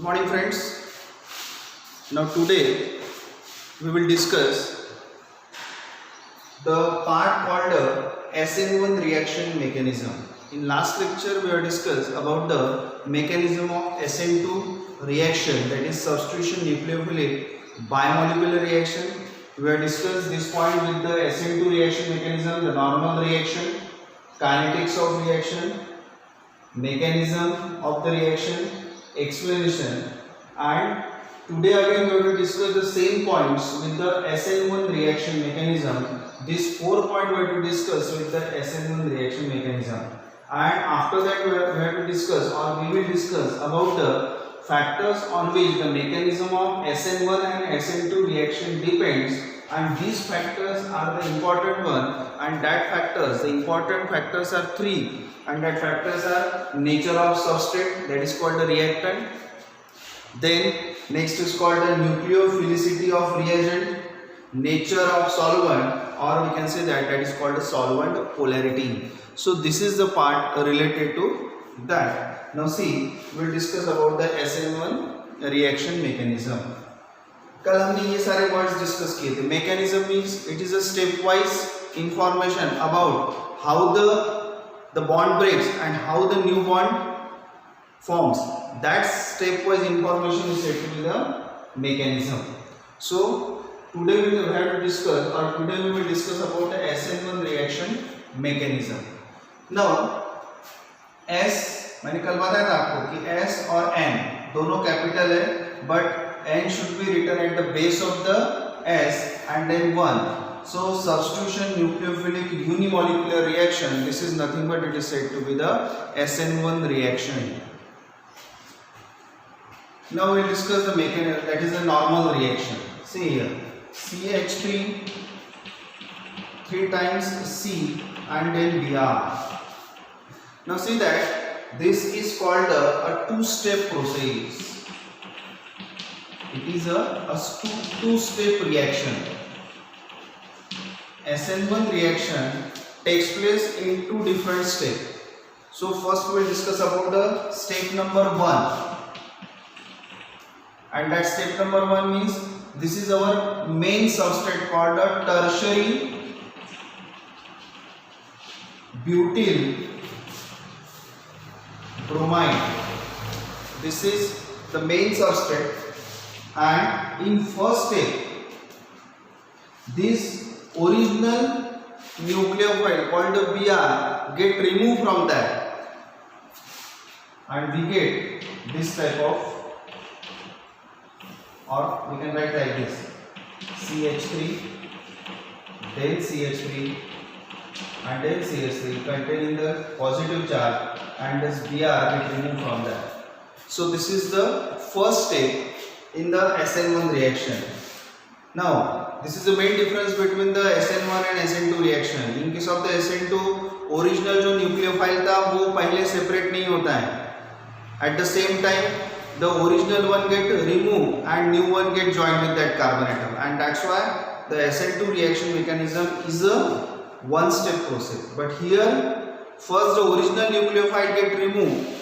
morning friends. Now today we will discuss the part called SN1 reaction mechanism. In last lecture we have discussed about the mechanism of SN2 reaction, that is substitution nucleophilic bimolecular reaction. We have discussed this point with the SN2 reaction mechanism, the normal reaction, kinetics of reaction, mechanism of the reaction, explanation, and today again we will discuss the same points with the SN1 reaction mechanism. These 4 points we have to discuss with the SN1 reaction mechanism, and after that we have to discuss, or we will discuss about the factors on which the mechanism of SN1 and SN2 reaction depends, and these factors are the important one, and that factors, the important factors are 3, and that factors are nature of substrate, that is called the reactant. Then next is called the nucleophilicity of reagent, nature of solvent, or we can say that is called the solvent polarity. So this is the part related to that. Now see, we will discuss about the SN1 reaction mechanism. कल हमने ये सारे words discuss किए थे. Mechanism means it is a step wise information about how the bond breaks and how the new bond forms. That stepwise information is said to be the mechanism. So today we will have to discuss, or today we will discuss about the SN1 reaction mechanism. Now S, मैंने कल बताया था आपको कि S और N दोनों capital है, but N should be written at the base of the S and then 1. So substitution nucleophilic unimolecular reaction, this is nothing but it is said to be the SN1 reaction. Now we will discuss the mechanism, that is the normal reaction. See here, CH3 3 times C and then Br. Now see that this is called a two-step process. It is a two-step reaction. SN1 reaction takes place in 2 different steps. So first we will discuss about the step number 1, and that step number 1 means this is our main substrate called a tertiary butyl bromide. This is the main substrate, and in first step this original nucleophile called the Br get removed from that, and we get this type of, or we can write like this, CH3, then CH3 and then CH3 containing the positive charge, and this Br get removed from that. So this is the first step in the SN1 reaction. Now this is the main difference between the SN1 and SN2 reaction. In case of the SN2, original जो nucleophile था वो पहले separate नहीं होता है. At the same time, the original one get removed and new one get joined with that carbon atom, and that's why the SN2 reaction mechanism is a one-step process. But here, first the original nucleophile get removed.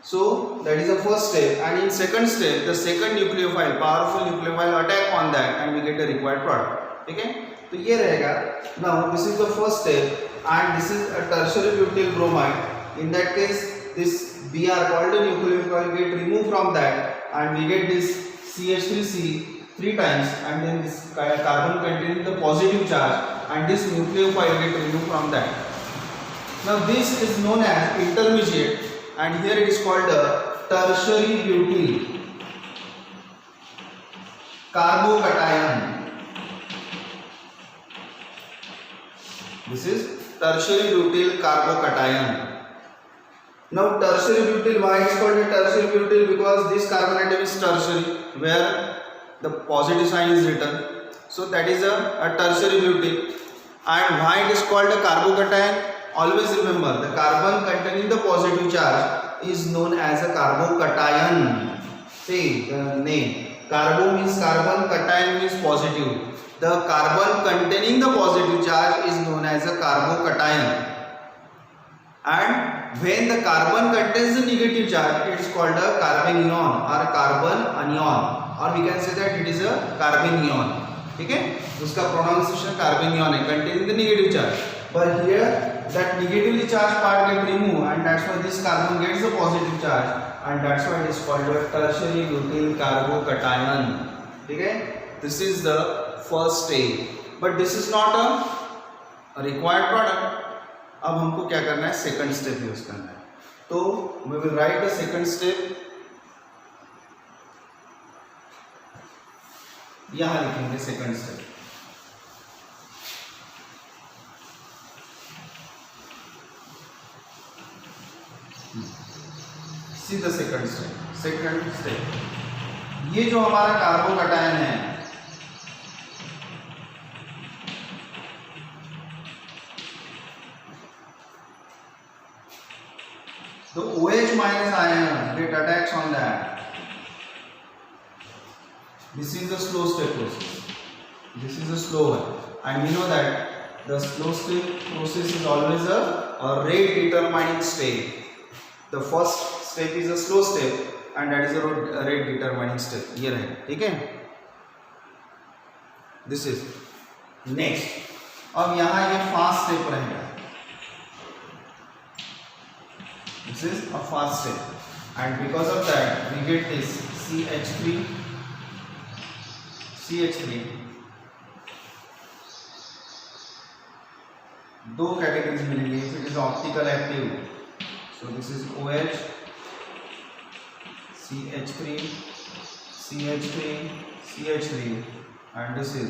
So that is the first step, and in second step the second nucleophile, powerful nucleophile attack on that, and we get the required product. Okay, तो ये रहेगा. Now this is the first step, and this is a tertiary butyl bromide. In that case this Br called the nucleophile get removed from that, and we get this CH3C 3 times, and then this carbon containing the positive charge, and this nucleophile get removed from that. Now this is known as intermediate, and here it is called the tertiary butyl carbocation. This is tertiary butyl carbocation. Now tertiary butyl, why it is called a tertiary butyl? Because this carbon atom is tertiary, where the positive sign is written, so that is a tertiary butyl. And why it is called a carbocation? Always remember, the carbon containing the positive charge is known as a carbocation. See the name, carbo means carbon, cation means positive. The carbon containing the positive charge is known as a carbocation, and when the carbon contains the negative charge, it is called a carbon ion or carbon anion, or we can say that it is a carbon ion. ठीक है, उसका pronunciation carbon ion है, containing the negative charge. But here that negatively charged part get removed, and that's why this carbon gets the positive charge, and that's why it is called a tertiary butyl carbocation. ठीक है, this is the first stage, but this is not a required product. अब हमको क्या करना है, second step use करना है. तो we will write the second step. यहां लिखेंगे second step. See the second step. Second step, ये जो हमारा कार्बोकैटायन है, the OH minus ion get attacks on that. This is the slow step process. This is a slow one, and we know that the slow step process is always a rate determining step. The first step is a slow step, and that is a rate determining step. ये रहे, ठीक है. This is next. अब यहाँ ये fast step रहेगा. This is a fast step, and because of that we get this CH3. दो categories मिलेंगी. If it is optical active, so this is OH, CH3, and this is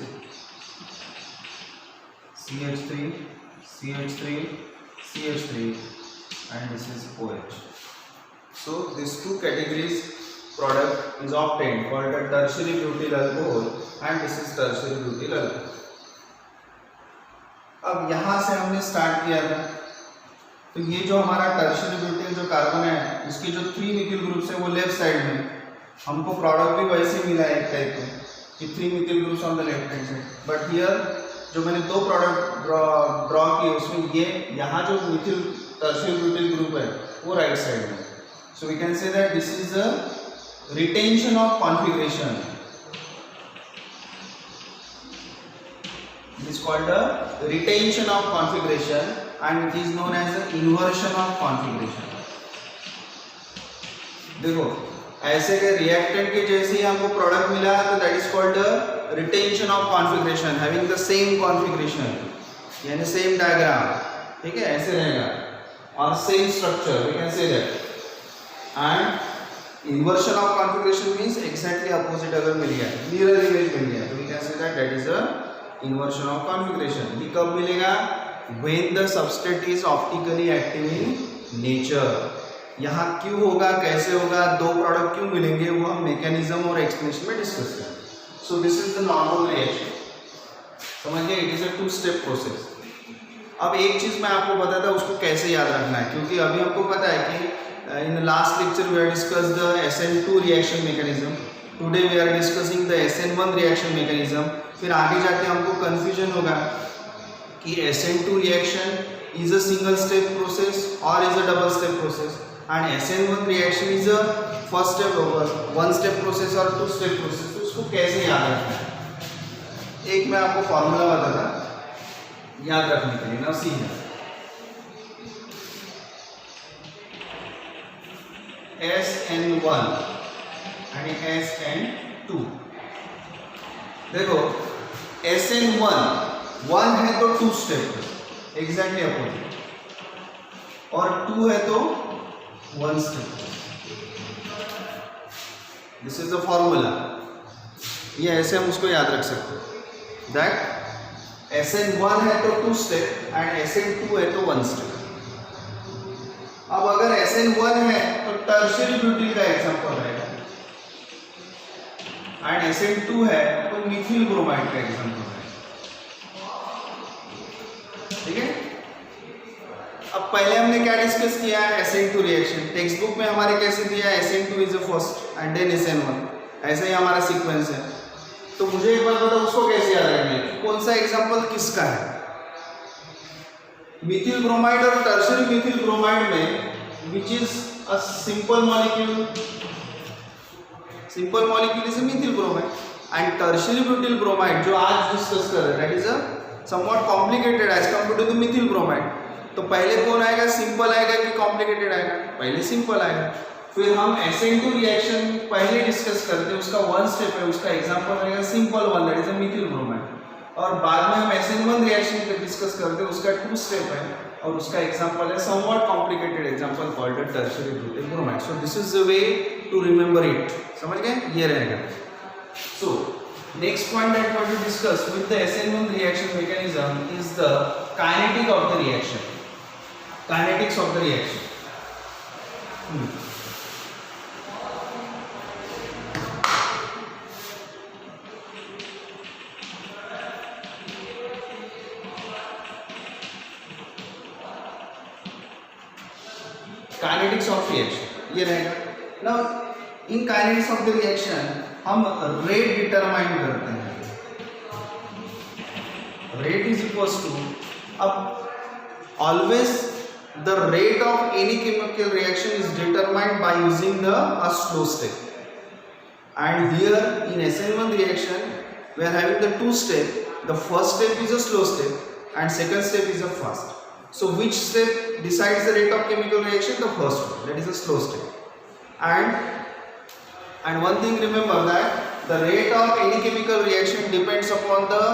CH3, and this is OH. So these two categories product is obtained called a tertiary butyl alcohol, and this is tertiary butyl alcohol. अब यहाँ से हमने start किया था, तो ये जो हमारा टर्शियरी ब्यूटेन जो कार्बन है, इसके जो 3 मिथिल ग्रुप्स है वो लेफ्ट साइड में. हमको प्रोडक्ट भी वैसे मिला है एक टाइप में कि 3 Mithil groups on the left hand side. But here जो मैंने 2 प्रोडक्ट ड्रॉ किए, उसमें ये यहाँ जो मिथिल tertiary butyl group है वो राइट साइड में. So we can say that this is a retention of configuration. It is called a retention of configuration, and it is known as the inversion of configuration. देखो ऐसे के reactant के जैसे ही हमको product मिला है, तो that is called the retention of configuration, having the same configuration, यानी सेम डायग्राम. ठीक है, ऐसे रहेगा, और same structure, we can say that. And inversion of configuration means exactly opposite अगर मिल गया, मिरर इमेज मिल गया, तो we can say that that is a inversion of configuration. ये कब मिलेगा? When the substrate is optically active in nature. यहाँ क्यों होगा, कैसे होगा, 2 प्रोडक्ट क्यों मिलेंगे, वो हम मैकेनिज्म और एक्सप्लेनेशन में डिस्कस करेंगे. So this is the normal reaction. समझिए, it is a 2 step process. अब एक चीज मैं आपको बताता हूँ, उसको कैसे याद रखना है, क्योंकि अभी हमको पता है कि in the last lecture we are discuss the SN2 reaction mechanism. Today we are discussing the SN1 reaction mechanism. फिर आगे जाके हमको कंफ्यूजन होगा कि SN2 reaction is a single step process और is a double step process, and SN1 reaction is a first step over 1 step process और 2 step process. तो इसको कैसे याद रखना है, एक मैं आपको फॉर्मूला बताता याद रखने के लिए. ना सी है SN1 and SN2. देखो SN1 1 है तो 2 स्टेप एग्जैक्टली अपोजिट, और 2 है तो 1 step. This is the formula. ये ऐसे हम उसको याद रख सकते हैं. That SN1 है तो 2 step and SN2 है तो 1 step. अब अगर SN1 है तो टर्शियरी ब्यूटिल का एग्जांपल रहेगा, and SN2 है तो मिथिल ब्रोमाइड का एग्जांपल रहेगा. ठीक है. अब पहले हमने क्या डिस्कस किया है, SN2 रिएक्शन. टेक्स्ट बुक में हमारे कैसे दिया है, SN2 is the first and then SN1, ऐसा ही हमारा सीक्वेंस है. तो मुझे एक बार बताओ उसको कैसे याद रखना है, कौन सा एग्जांपल किसका है. मिथिल ब्रोमाइड और टर्शियरी मिथिल ब्रोमाइड में which is a simple molecule. Simple molecule is a methyl bromide, and tertiary butyl bromide जो आज डिस्कस कर रहे हैं that is a somewhat complicated as compared to the methyl bromide. तो पहले कौन आएगा, सिंपल आएगा कि कॉम्प्लिकेटेड आएगा? पहले सिंपल आएगा. फिर हम SN2 रिएक्शन पहले डिस्कस करते हैं, उसका वन स्टेप है, उसका एग्जांपल रहेगा simple one that is a methyl bromide. और बाद में हम SN1 रिएक्शन पे डिस्कस करते हैं, उसका टू स्टेप है और उसका एग्जांपल है somewhat complicated example called tertiary butyl bromide. So this is the way to remember it. समझ गए? ये रहेगा. So next point that we will discuss with the SN1 reaction mechanism is the kinetic of the reaction. Kinetics of the reaction. Kinetics of reaction ये रहेगा. Now in kinetics of the reaction हम rate determine करते हैं. Rate is equals to, अब always the rate of any chemical reaction is determined by using the a slow step. And here in SN1 reaction we are having the two step. The first step is a slow step and second step is a fast. So which step decides the rate of chemical reaction? The first one, that is a slow step. And one thing remember that the rate of any chemical reaction depends upon the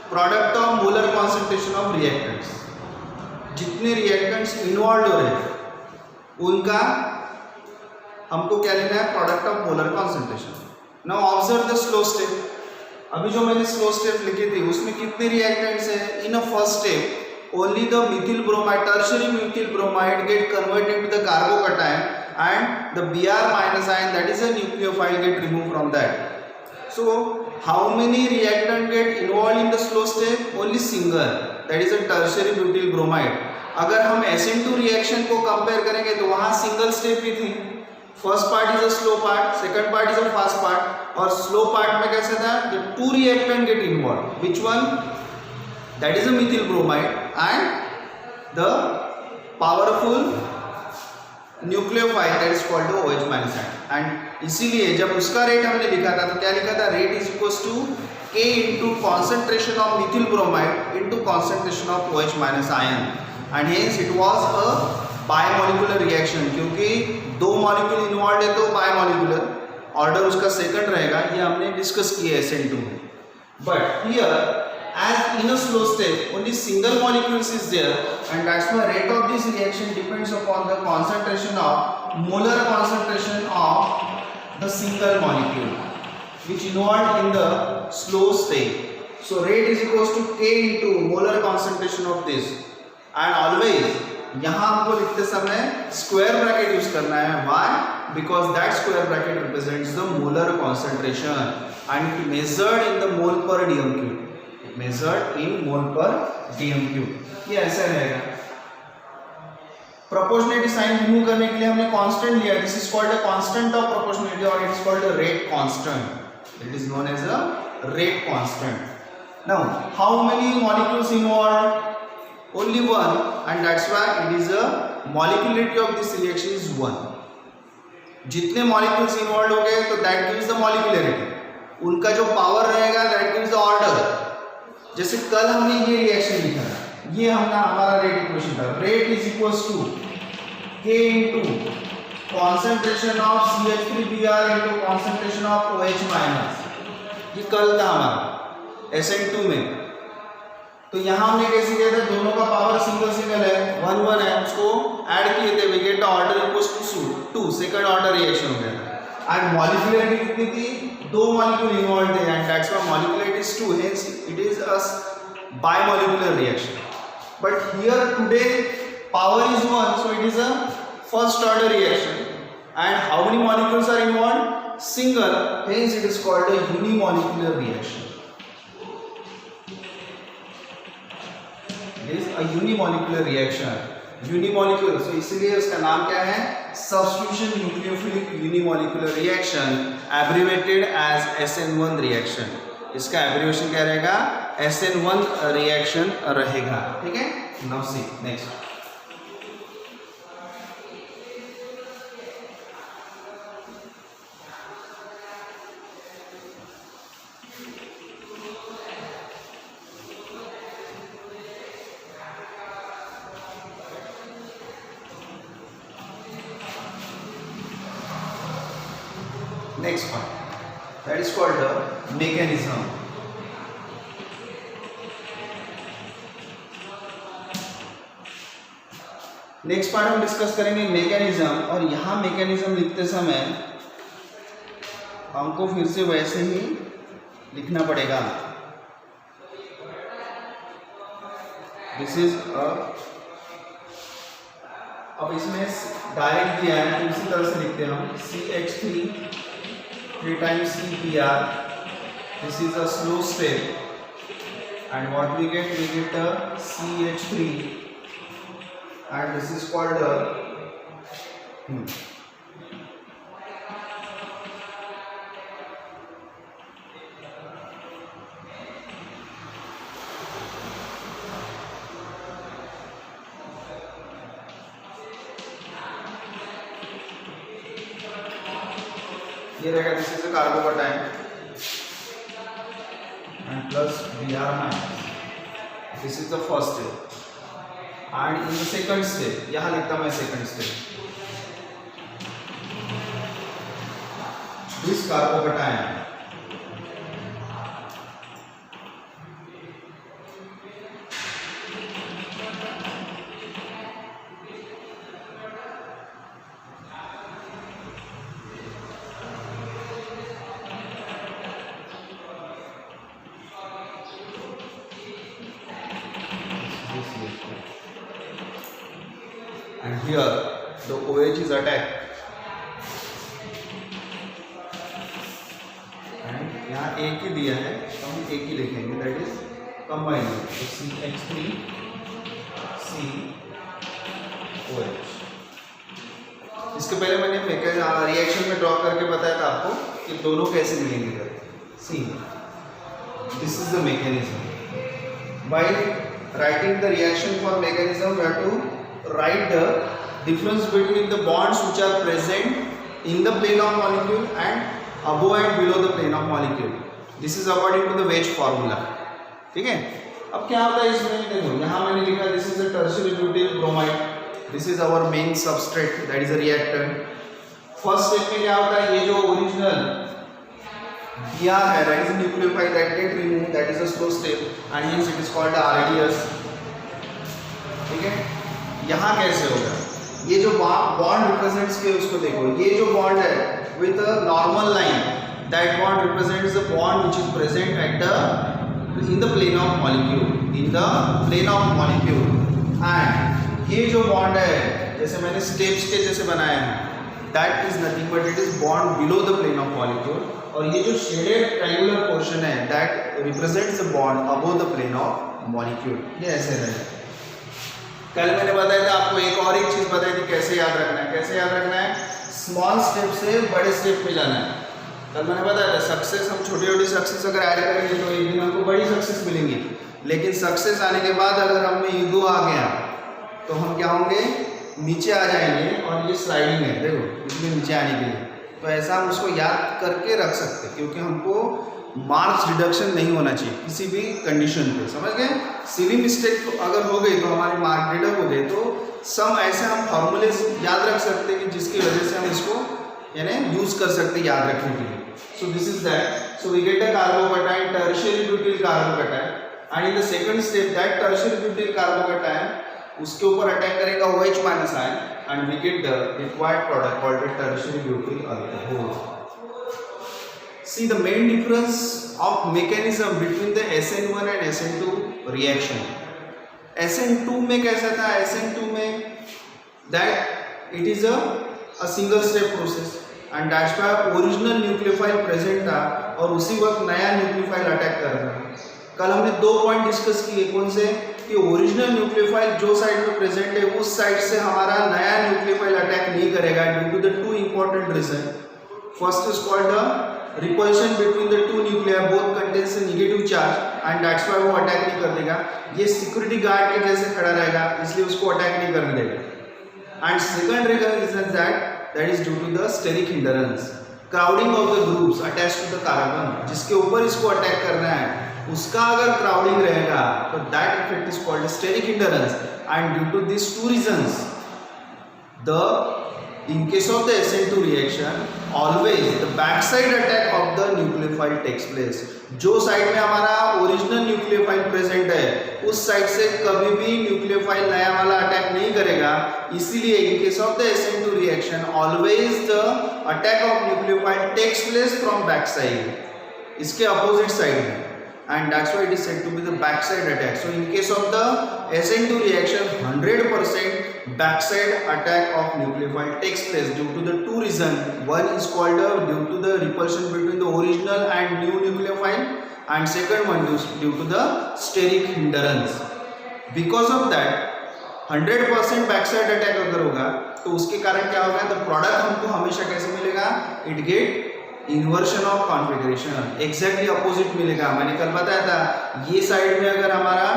product of molar concentration of reactants. जितने reactants involved हो रहे हैं उनका हमको क्या लेना है? Product of molar concentration. Now observe the slow step. अभी जो मैंने स्लो स्टेप लिखी थी उसमें कितने रिएक्टेंट्स हैं? In a first step only the methyl bromide, tertiary methyl bromide get converted to the carbocation and the Br minus ion, that is a nucleophile, get removed from that. So how many reactant get involved in the slow step? Only single, that is a tertiary butyl bromide. अगर हम SN2 reaction को compare करेंगे तो वहाँ single step भी थी. First part is a slow part, second part is a fast part. और slow part में कैसे था? The two reactant get involve. Which one? That is a Mithil bromide and the powerful nucleophile that is called the OH minus ion. And इसीलिए जब उसका rate हमने लिखा था तो क्या लिखा था? Rate is equals to K into concentration of methyl bromide into concentration of OH minus ion. And hence it was a biomolecular reaction. क्योंकि दो मॉलिक्यूल इन्वॉल्व है तो बायोमोलिकुलर ऑर्डर उसका सेकंड रहेगा. ये हमने डिस्कस किया SN2 में. But here as in a slow step only single molecules is there, and that's why rate of this reaction depends upon the concentration of molar concentration of the single molecule which involved in the slow state. So rate is equals to K into molar concentration of this. And always यहाँ हमको लिखते समय square bracket use करना है. Why? Because that square bracket represents the molar concentration and it measured in the mole per dm cube. Measured in mole per dm cube. ये ऐसा रहेगा. Proportionality sign remove करने के लिए हमने कांस्टेंट लिया. This is called a constant of proportionality और it is called a rate constant. It is known as a rate constant. Now how many molecules involved? Only one, and that's why it is a molecularity of this reaction is 1. जितने molecules involved हो गए तो that gives the molecularity. उनका जो power रहेगा that gives the order. जैसे कल हमने ये reaction लिखा था, ये हमारा rate equation था. Rate is equals to K into concentration of CH3Br into concentration of OH minus. ये कल था हमारा SN2 में. तो यहाँ हमने कैसे किया था? दोनों का पावर सिंगल सिंगल है, 1 1 है, उसको ऐड किए थे. We get the order equals to 2. Second order reaction हो गया. एंड मॉलिक्युलरिटी कितनी थी? 2 मॉलिक्यूल इन्वॉल्वड थे and that's why molecularity is 2. Hence it is a bimolecular reaction. But here today power is 1, so it is a first order reaction. And how many molecules are involved? Single. Hence it is called a unimolecular reaction. is a unimolecular reaction. Unimolecular, so इसलिए उसका नाम क्या है? Substitution nucleophilic unimolecular reaction, abbreviated as SN1 reaction. इसका abbreviation क्या रहेगा? SN1 reaction रहेगा. ठीक है? Now see next. next part, that is called the mechanism. Next part हम डिस्कस करेंगे मैकेनिज्म, और यहाँ मैकेनिज्म लिखते समय हमको फिर से वैसे ही लिखना पड़ेगा. दिस इज अब इसमें डायरेक्ट दिया है तो इसी तरह से लिखते हैं हम CH3 3 times CPr. This is a slow step and what we get a CH3 and this is called a ये रहेगा, this is a carbocation and plus Br minus. This is the first step. And in the second step, यहाँ लिखता मैं second step. This carbocation and here the OH is attacked and यहाँ एक ही दिया है तो हम एक ही लिखेंगे, that is combined. तो CH3 COH. इसके पहले मैंने रिएक्शन में ड्रॉ करके बताया था आपको कि दोनों कैसे मिलेंगे. See this is the mechanism. By writing the reaction for mechanism we have to write the difference between the bonds which are present in the plane of molecule and above and below the plane of molecule. This is according to the Wedge formula. ठीक है. अब क्या होता है इसमें, देखो यहाँ मैंने लिखा this is a tertiary butyl bromide. This is our main substrate, that is a reactant. First step में क्या होता है, ये जो original Br है, that is a nucleophile that get removed, that is a slow step and hence it is called the RDS. ठीक है. यहाँ कैसे होगा, ये जो बॉन्ड रिप्रेजेंट्स के उसको देखो, ये जो बॉन्ड है with a normal line, that bond represents the bond which is present at the in the plane of molecule, in the plane of molecule. And ये जो बॉन्ड है जैसे मैंने स्टेप्स के जैसे बनाया है, that is nothing but it is bond below the plane of molecule. और ये जो शेडेड ट्रायंगुलर पोर्शन है that represents the bond above the plane of molecule. ये ऐसे रहेगा. कल मैंने बताया था आपको एक और एक चीज बताई थी कैसे याद रखना है. कैसे याद रखना है, स्मॉल स्टेप से बड़े स्टेप पे जाना है. कल मैंने बताया था सक्सेस, हम छोटी छोटी सक्सेस अगर ऐड करेंगे तो एक दिन हमको बड़ी सक्सेस मिलेंगी. लेकिन सक्सेस आने के बाद अगर हम में ईगो आ गया तो हम क्या होंगे, नीचे आ जाएंगे. और ये स्लाइडिंग है, देखो इसमें नीचे आने के लिए. तो ऐसा हम उसको याद करके रख सकते हैं क्योंकि हमको मार्क्स रिडक्शन नहीं होना चाहिए किसी भी कंडीशन पे. समझ गए. सिली मिस्टेक तो अगर हो गई तो हमारे मार्क रिडक्ट हो गए. तो सम ऐसे हम फॉर्मूले याद रख सकते हैं कि जिसकी वजह से हम इसको यानी यूज कर सकते हैं याद रखने के लिए. So this is that. So we get a carbocation, tertiary butyl carbocation, and in the second step that tertiary butyl carbocation उसके ऊपर अटैक करेगा OH minus ion and we get the required product called tertiary butyl alcohol. See the main difference of mechanism between the SN1 and SN2 reaction. SN2 में कैसा था, SN2 में that it is a single step process and that's why original nucleophile present था और उसी वक्त नया nucleophile attack कर रहा था. कल हमने दो पॉइंट डिस्कस किए, कौन से, कि ओरिजिनल न्यूक्लियोफाइल जो साइड में प्रेजेंट है उस साइड से हमारा नया न्यूक्लियोफाइल अटैक नहीं करेगा due to the two important reason. First is called the repulsion between the two nuclei, both contains a negative charge and that's why वो अटैक नहीं कर देगा. ये सिक्योरिटी गार्ड के जैसे खड़ा रहेगा इसलिए उसको अटैक नहीं करने देगा. And second reason is that is due to the steric hindrance, crowding of the groups attached to the carbon. जिसके ऊपर इसको अटैक करना है उसका अगर क्राउडिंग रहेगा तो that effect is called steric hindrance. And due to this two reasons the In case of the SN2 reaction, always the backside attack of the nucleophile takes place. जो साइड में हमारा original nucleophile present है उस side से कभी भी nucleophile नया वाला अटैक नहीं करेगा. इसीलिए in case of the SN2 reaction, always the attack of nucleophile takes place from backside. इसके अपोजिट साइड में. And that's why it is said to be the backside attack. So in case of the SN2 reaction, 100% backside attack of nucleophile takes place due to the two reasons. One is called due to the repulsion between the original and new nucleophile, and second one is due to the steric hindrance. Because of that 100% backside attack अगर होगा तो उसके कारण क्या होगा, तो product हमको हमेशा कैसे मिलेगा, it get inversion of configuration, exactly opposite मिलेगा. मैंने कल बताया था ये साइड में अगर हमारा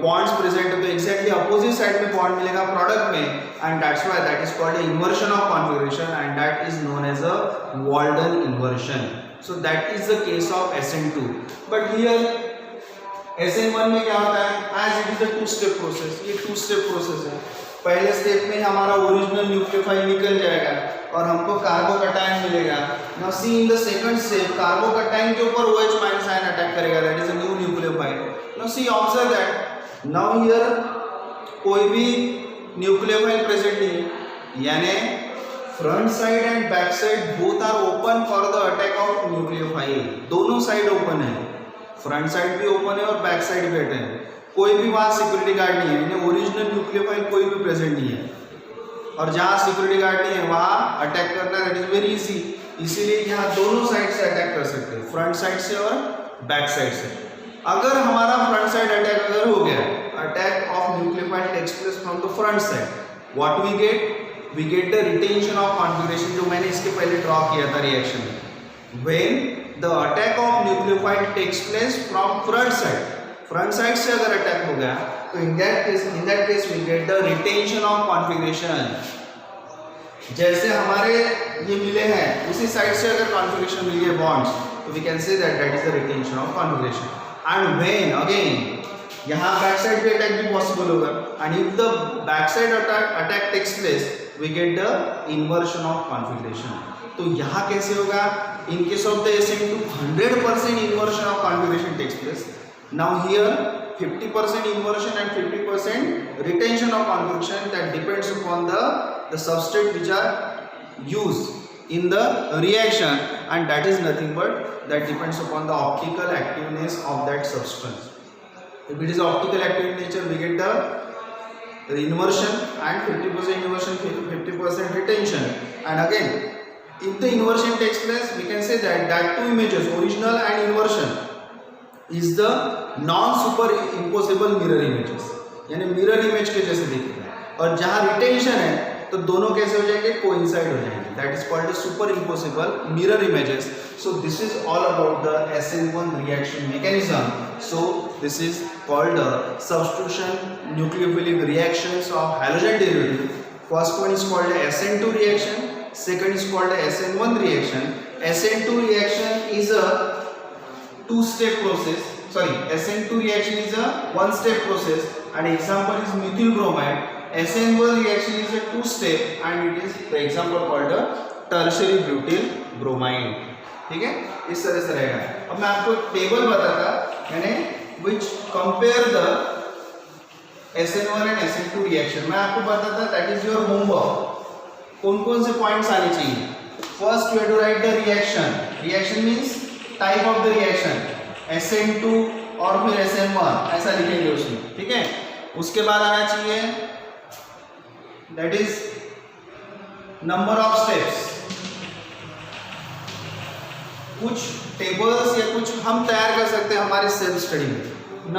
बॉन्ड्स प्रेजेंट है तो एग्जैक्टली अपोजिट साइड में बॉन्ड मिलेगा प्रोडक्ट में, and that's why that is called inversion of configuration and that is known as a Walden inversion. So that is the case of SN2. But here SN1 में क्या होता है, as it is a two step process. ये two step process है. पहले step में हमारा original nucleophile निकल जाएगा और हमको कार्बोकैटायन मिलेगा. Now see in the second step carbocation के ऊपर OH माइनस आयन अटैक करेगा, that is a new nucleophile. Now see observe that now here कोई भी न्यूक्लियोफाइल प्रेजेंट नहीं, यानी front side and back side both are open for the attack of nucleophile. दोनों side open है, front side भी open है और back side भी ओपन है. कोई भी वहाँ सिक्योरिटी गार्ड नहीं है, यानी ओरिजिनल न्यूक्लियोफाइल कोई भी प्रेजेंट नहीं है. और जहाँ सिक्योरिटी गार्ड नहीं है वहाँ अटैक करना दैट इज वेरी इजी. इसीलिए यहाँ दोनों साइड से अटैक कर सकते हैं, फ्रंट साइड से और बैक साइड से. अगर हमारा फ्रंट साइड अटैक अगर हो गया, attack of nucleophile takes place from the front side, what we get the retention of configuration, जो मैंने इसके पहले ड्रॉ किया था रिएक्शन में. When the attack of nucleophile takes place from front side, front side से अगर अटैक हो गया तो in that case we get the retention of configuration. जैसे हमारे ये मिले हैं उसी साइड से अगर कॉन्फिगरेशन मिली है बॉन्ड्स, तो we can say that is the retention of configuration. And when again यहाँ बैक साइड पे अटैक भी पॉसिबल होगा, and if the back side attack takes place we get the inversion of configuration. तो यहाँ कैसे होगा, in case of the SN2 100% inversion of configuration takes place. Now here 50% inversion and 50% retention of configuration, that depends upon the substrate which are used in the reaction, and that is nothing but that depends upon the optical activeness of that substance. If it is optical active in nature, we get the inversion and 50% inversion, 50% retention. And again, if the inversion takes place, we can say that two images, original and inversion, is the non super impossible mirror images, यानी mirror image के जैसे दिखेगा. और जहाँ retention है तो दोनों कैसे हो जाएंगे, कोइंसाइड हो जाएंगे. That is called the super impossible mirror images. So this is all about the SN1 reaction mechanism. So this is called the substitution nucleophilic reactions of halogen derivative. First one is called the SN2 reaction, second is called the SN1 reaction. SN2 reaction is a two-step process. Sorry, SN2 reaction is a one-step process, and example is methyl bromide. SN1 reaction is a two-step, and it is the example called a tertiary butyl bromide. ठीक है, इस तरह से रहेगा. अब मैं आपको table बताता, यानी which compare the SN1 and SN2 reaction. मैं आपको बताता, that is your homework. कौन-कौन से पॉइंट्स आने चाहिए. First you have to write the reaction. Reaction means type of the reaction, SN2 और फिर SN1 ऐसा लिखेंगे उसमें. ठीक है, उसके बाद आना चाहिए that is number of steps. कुछ टेबल्स या कुछ हम तैयार कर सकते हैं हमारे सेल्फ स्टडी में,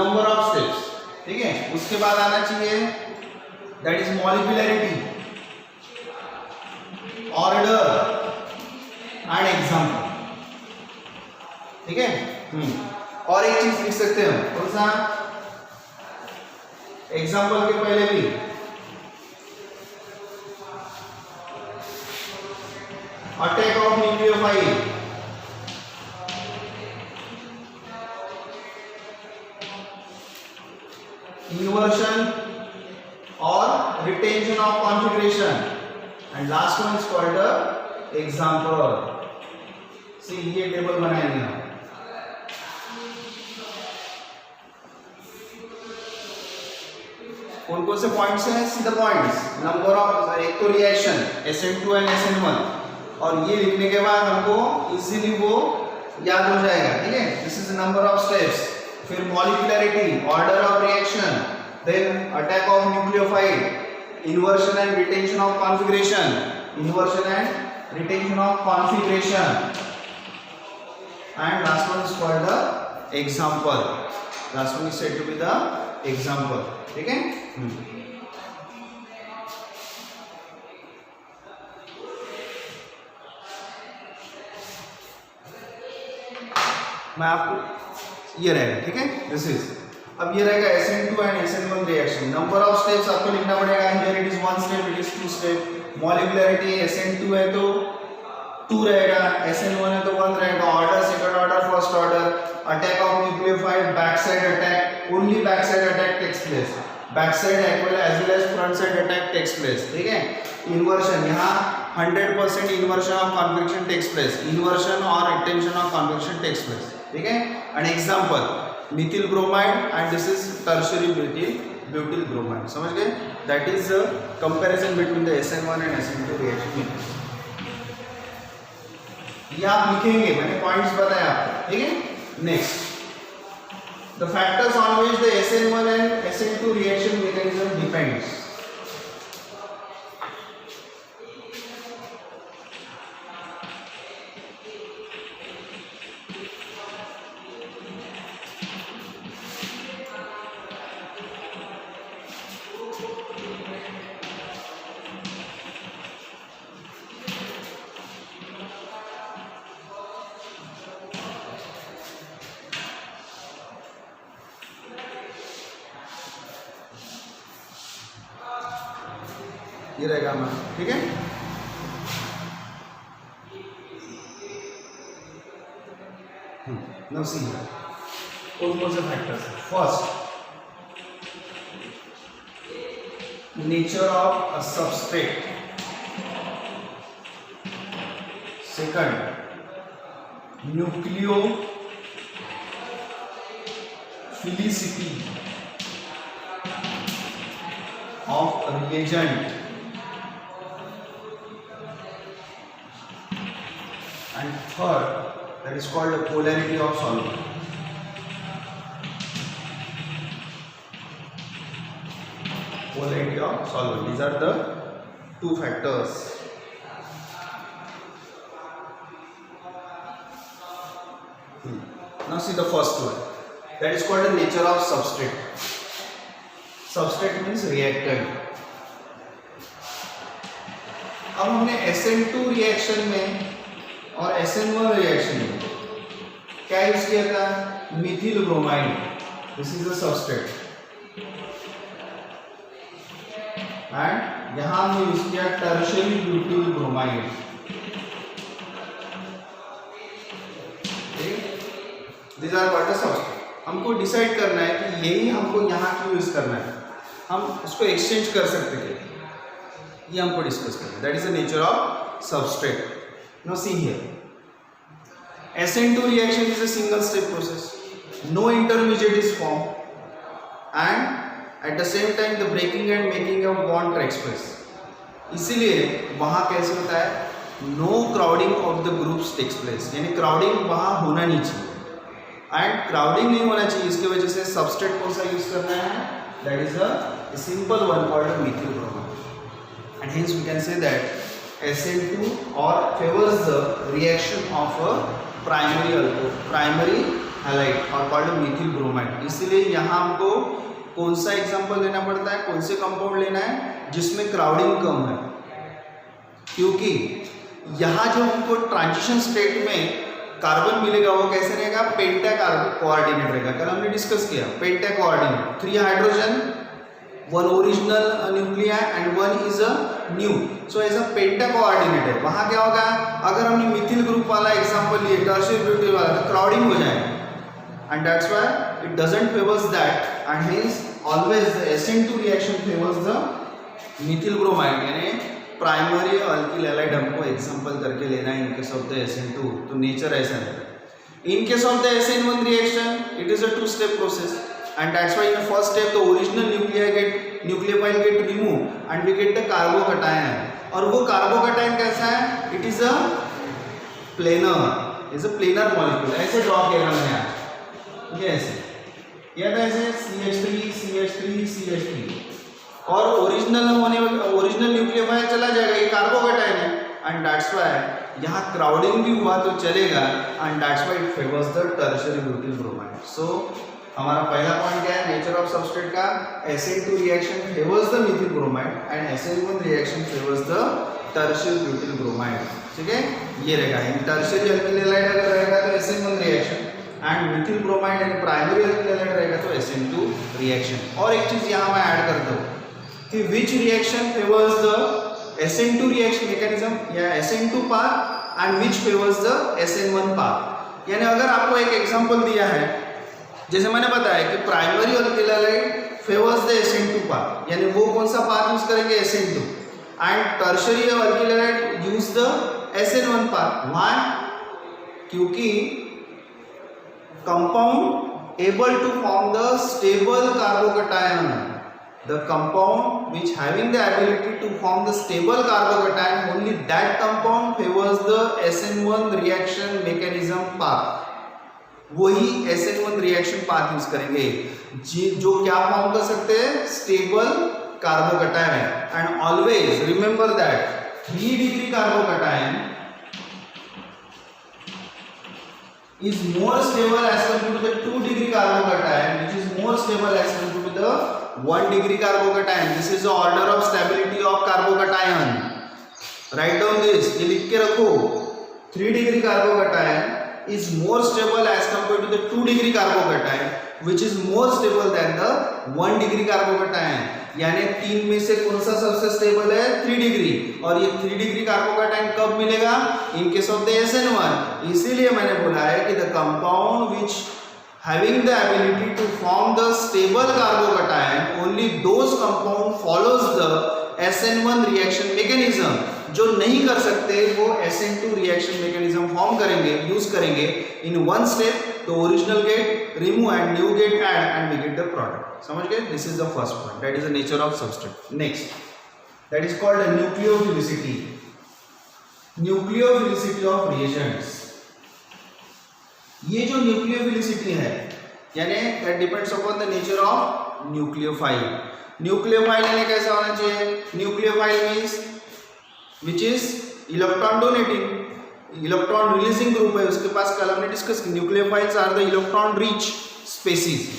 नंबर ऑफ स्टेप्स. ठीक है, उसके बाद आना चाहिए that is molecularity, order and example. ठीक है, और एक चीज लिख सकते हैं, कौन सा, एग्जाम्पल के पहले भी अटैक ऑफ न्यूक्लियोफाइल, इन्वर्शन और retention of configuration, and last one is called the example. See ये टेबल बनाएंगे हम। कौन कौन से पॉइंट्स हैं? See the points, number of, एक तो रिएक्शन SN2 एंड SN1, और ये लिखने के बाद हमको इजीली वो याद हो जाएगा, ठीक है। This is number of steps, फिर molecularity, order of reaction, then attack of nucleophile, inversion and retention of configuration, inversion and retention of configuration, and last one is called the example. Last one is said to be the example, ठीक है। मैं आपको ये रहेगा, ठीक है। This is, अब ये रहेगा SN2 and SN1 reaction. Number of steps आपको लिखना पड़ेगा, here it is 1 step, it is 2 step. Molecularity SN2 है तो 2 रहेगा, SN1 है तो 1 रहेगा। Order second order, first order. Attack of nucleophile, back side attack, only back side attack takes place, back side as well as front side attack takes place, ठीक है। Inversion, यहाँ 100% inversion of configuration takes place, inversion और retention of configuration takes place, ठीक है। And example methyl bromide and this is tertiary butyl bromide, समझ गए। that is the comparison between the SN1 and SN2 reaction। ये आप लिखेंगे, मैंने points बताए आपको, ठीक है। Next, the factors on which the SN1 and SN2 reaction mechanism depends। ये रहेगा हमारा, ठीक है। नाउ सी कौन कौन से फैक्टर्स हैं। First, nature of a substrate. Second, nucleophilicity of reagent, and third, that is called the polarity of solvent। polarity of solvent, these are the 2 factors। Now see the first one, that is called the nature of substrate। substrate means reactant। अब हमने SN2 reaction में और SN1 reaction में क्या use किया था? Methyl bromide, this is the substrate. And यहां हमने यूज किया tertiary butyl bromide, this are called the substrate. हमको डिसाइड करना है कि यही हमको यहाँ क्यों यूज करना है, हम उसको एक्सचेंज कर सकते हैं, ये हमको डिस्कस करना है। That is the nature of substrate. Now see here, SN2 reaction is a single step process, no intermediate is formed, and at the same time the breaking and making of bond takes place। इसीलिए वहाँ कैसे होता है, no crowding of the groups takes place, यानी crowding वहाँ होना नहीं चाहिए। एंड crowding नहीं होना चाहिए, इसकी वजह से substrate कौन सा यूज करना है, that is a simple one called methyl bromide, and hence we can say that SN2 or favors the reaction of a primary alcohol, primary halide or called methyl bromide। इसलिए यहाँ हमको कौन सा example लेना पड़ता है, कौन से कंपाउंड लेना है जिसमें क्राउडिंग कम है, क्योंकि यहाँ जो हमको ट्रांजिशन स्टेट में कार्बन मिलेगा वो कैसे रहेगा, पेंटा कार्बन कोऑर्डिनेट रहेगा। कल हमने डिस्कस किया penta coordinate, 3 hydrogen, 1 original nuclei and 1 is a new, so ऐसा पेंटा कोऑर्डिनेट है। वहाँ क्या होगा, अगर हमने मिथिल ग्रुप वाला एग्जांपल लिए, टर्शियरी ब्यूटिल वाला, तो क्राउडिंग हो जाएगा and that's why it doesn't favours that, and hence always the SN2 reaction favours the methyl bromide, यानी प्राइमरी अल्किल हैलाइड हमको एग्जांपल करके लेना है इन केस ऑफ द SN2, तो नेचर ऐसा है. In case of the SN1 reaction, it is a two-step process, and that's why in the first step the original nucleophile get removed and we get the carbocation. और वो carbocation कैसा है? It is a planar molecule. ऐसे draw किया हमने आज, ये ऐसे किया था, ऐसे CH3 CH3 CH3, और ओरिजिनल न्यूक्लियोफाइल चला जाएगा, ये कार्बोकैटायन है, एंड दैट्स व्हाई यहाँ क्राउडिंग भी हुआ तो चलेगा, and that's why it favours the tertiary butyl bromide. So हमारा पहला पॉइंट क्या है नेचर ऑफ सबस्ट्रेट का? SN2 reaction favours the methyl bromide and SN1 reaction favours the tertiary butyl bromide. ठीक है, ये रहेगा. इन टर्शियरी अल्किल हैलाइड अगर रहेगा तो SN1 reaction, and Mithil bromide and primary alkyl halide रहेगा तो SN2 रिएक्शन. और एक चीज यहाँ मैं ऐड करता हूँ कि which reaction favours the SN2 reaction mechanism या SN2 path and which favours the SN1 path. यानी अगर आपको एक एग्जांपल दिया है, जैसे मैंने बताया कि primary alkyl halide favours the SN2 path, यानी वो कौन सा पाथ यूज करेंगे? SN2. And tertiary alkyl halide use the SN1 path. Why? क्योंकि compound able to form the stable carbocation, the compound which having the ability to form the stable carbocation, only that compound favors the SN1 reaction mechanism path. वही SN1 reaction path use करेंगे जो क्या form कर सकते हैं? Stable carbocation. And always remember that 3 degree carbocation is more stable as compared to the 2 degree carbocation, which is more stable as compared to the 1 degree carbocation. This is the order of stability of carbocation. Write down this, ये लिख के रखो. 3 degree carbocation is more stable as compared to the 2 degree carbocation, which is more stable than the 1 degree carbocation. यानी 3 में से कौन सा सबसे स्टेबल है? 3 डिग्री. और ये 3 डिग्री कार्बोकैटायन कब मिलेगा? In case of the SN1. इसीलिए मैंने बोला है कि the compound which having the ability to form the stable carbocation, only those compound follows the SN1 reaction mechanism. जो नहीं कर सकते वो SN2 रिएक्शन मैकेनिज्म फॉर्म करेंगे, यूज करेंगे इन वन स्टेप. तो original get remove and new get add and we get the product. समझ गए? This is the first point, that is the nature of substrate. Next, that is called nucleophilicity. Nucleophilicity of reagents. ये जो nucleophilicity है यानी that depends upon the nature of nucleophile. Nucleophile यानी कैसा होना चाहिए? Nucleophile means which is electron donating, electron releasing group है उसके पास. कल हमने डिस्कस किया nucleophiles are the electron rich species,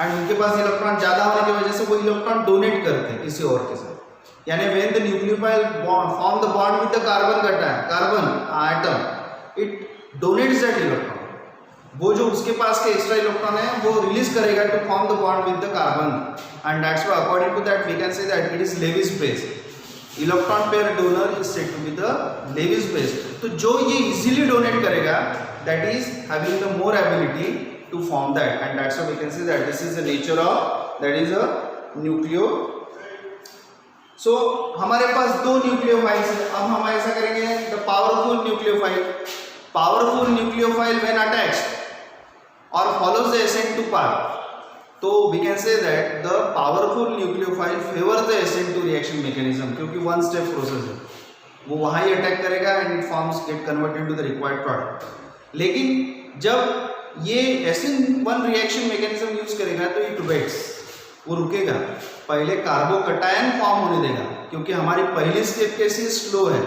and उनके पास इलेक्ट्रॉन ज्यादा होने की वजह से वो इलेक्ट्रॉन डोनेट करते हैं किसी और के साथ. यानी when the nucleophile form the bond with the carbon atom, it donates that electron. वो जो उसके पास के एक्स्ट्रा इलेक्ट्रॉन है वो रिलीज करेगा to form the bond with the carbon, and that's why according to that we can say that it is Lewis base. Electron pair donor is said to be the Lewis base. तो जो ये easily donate करेगा that is having the more ability to form that, and that's why we can say that this is the nature of that is a nucleo. So हमारे पास दो nucleophiles है. अब हम ऐसा करेंगे, the powerful nucleophile when attached or follows the SN2 path, तो we can say that the powerful nucleophile favors the SN2 reaction mechanism, क्योंकि one step process है, वो वहाँ ही अटैक करेगा and it forms get converted into the required product. लेकिन जब ये SN1 reaction mechanism use करेगा तो इट वेट्स, वो रुकेगा, पहले कार्बोकैटायन फॉर्म होने देगा, क्योंकि हमारी पहली स्टेप कैसी स्लो है.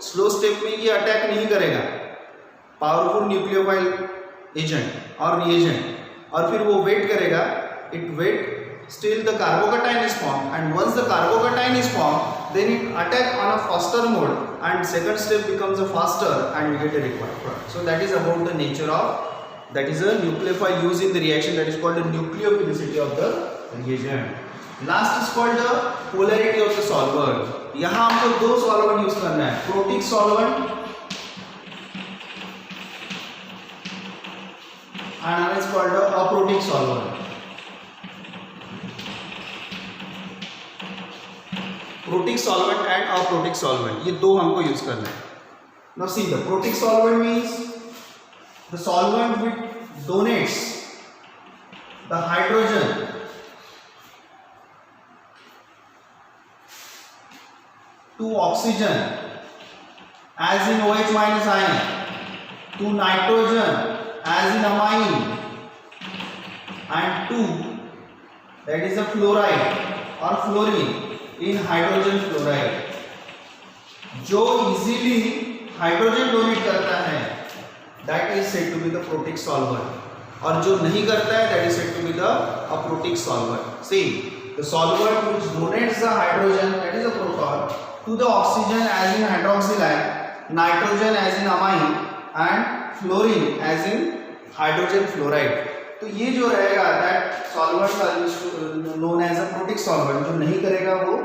स्लो स्टेप में ये अटैक नहीं करेगा पावरफुल न्यूक्लियोफाइल एजेंट और रिएजेंट, और फिर वो वेट करेगा. It wait still the carbocation is form, and once the carbocation is form then it attack on a faster mode, and second step becomes a faster and we get a required product. So that is about the nature of that is a nucleophile used in the reaction, that is called the nucleophilicity of the reagent. Last is called the polarity of the solvent. यहाँ हमको दो solvent use करना है, protic solvent and another is called the aprotic solvent. Protic solvent and aprotic solvent, ये दो हमको use करना है. Now see the protic solvent means the solvent which donates the hydrogen to oxygen as in OH minus ion, to nitrogen as in amine, and to that is a fluoride or fluorine in hydrogen fluoride. जो easily hydrogen donate करता है that is said to be the protic solvent, और जो नहीं करता है that is said to be the aprotic solvent. See, the solvent which donates the hydrogen, that is a proton, to the oxygen as in hydroxylide, nitrogen as in amine, and fluorine as in hydrogen fluoride. तो ये जो रहेगा that solvent known as a protic solvent, जो नहीं करेगा वो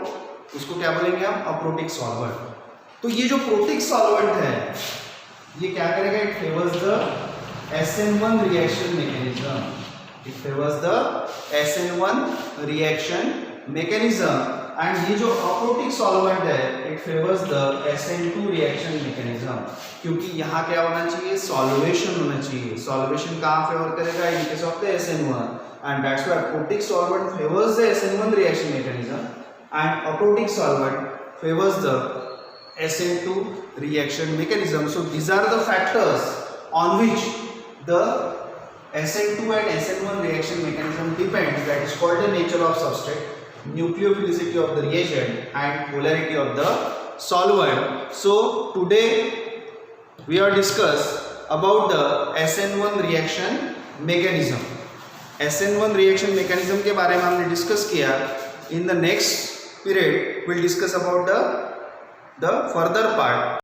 उसको क्या बोलेंगे हम, अप्रोटिक सॉल्वेंट. तो ये जो प्रोटिक सॉल्वेंट है ये क्या करेगा, it favours the SN1 reaction mechanism. It favours the SN1 reaction mechanism. And ये जो अप्रोटिक सॉल्वेंट है it favours the SN2 reaction mechanism, क्योंकि यहाँ क्या होना चाहिए, सॉल्वेशन होना चाहिए. सॉल्वेशन कहाँ फेवर करेगा, इन case of the SN1, and that's why aprotic solvent favours the SN1 reaction mechanism and aprotic solvent favours the SN2 reaction mechanism. So these are the factors on which the SN2 and SN1 reaction mechanism depends. That is called the nature of substrate, nucleophilicity of the reagent, and polarity of the solvent. So today we are discuss about the SN1 reaction mechanism. SN1 reaction mechanism के बारे में हमने discuss किया. In the next period we'll discuss about the further part.